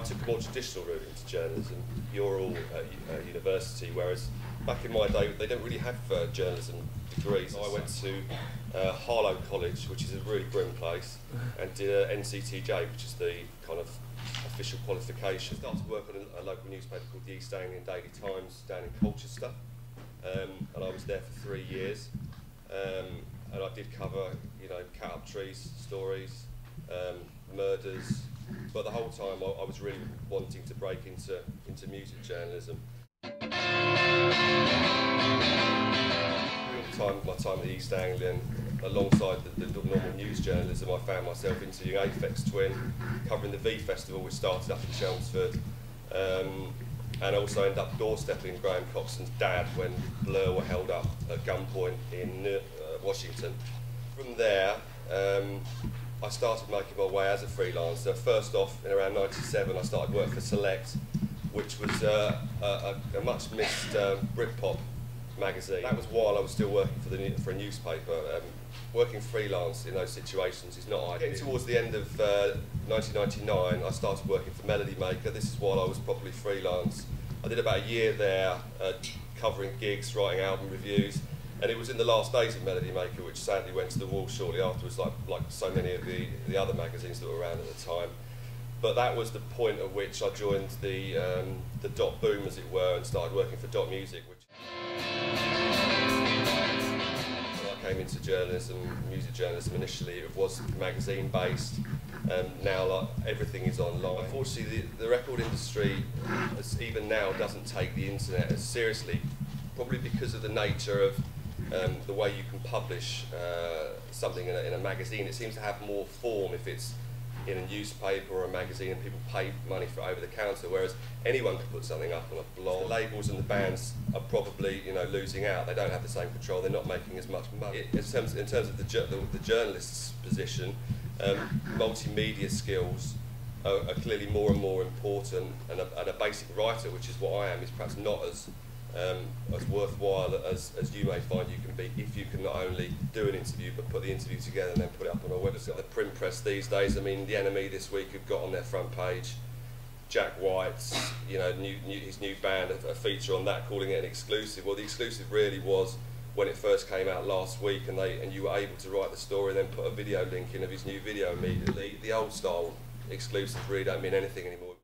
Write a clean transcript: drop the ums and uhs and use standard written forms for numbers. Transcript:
took a more traditional route into journalism. You're all at university, whereas back in my day they don't really have journalism degrees. I went to Harlow College, which is a really grim place, and did a NCTJ, which is the kind of official qualification. I started to work on a local newspaper called the East Anglian Daily Times down in Colchester, and I was there for 3 years. And I did cover, you know, cat up trees stories, murders, but the whole time I was really wanting to break into music journalism. During my time at the East Anglian, alongside the normal news journalism, I found myself interviewing Aphex Twin, covering the V Festival, which started up in Chelmsford, and also ended up doorstepping Graham Coxon's dad when Blur were held up at gunpoint in Washington. From there, I started making my way as a freelancer. First off, in around '97, I started work for Select, which was a much missed Britpop magazine. That was while I was still working for a newspaper. Working freelance in those situations is not ideal. Getting towards the end of 1999, I started working for Melody Maker. This is while I was properly freelance. I did about a year there, covering gigs, writing album reviews, and it was in the last days of Melody Maker, which sadly went to the wall shortly afterwards, like so many of the other magazines that were around at the time. But that was the point at which I joined the dot boom, as it were, and started working for Dot Music. I came into journalism, music journalism initially. It was magazine based. Now everything is online. Unfortunately, the record industry, even now, doesn't take the internet as seriously, probably because of the nature of the way you can publish something in a magazine. It seems to have more form if it's in a newspaper or a magazine and people pay money for it over the counter, whereas anyone can put something up on a blog. The labels and the bands are probably, you know, losing out. They don't have the same control. They're not making as much money. In terms of the journalist's position, multimedia skills are clearly more and more important, and a basic writer, which is what I am, is perhaps not as worthwhile as you may find you can be if you can not only do an interview but put the interview together and then put it up on a website. The print press these days, I mean, The Enemy this week have got on their front page Jack White's, you know, his new band, a feature on that, calling it an exclusive. Well, the exclusive really was when it first came out last week, and you were able to write the story and then put a video link in of his new video immediately. The old style exclusives really don't mean anything anymore.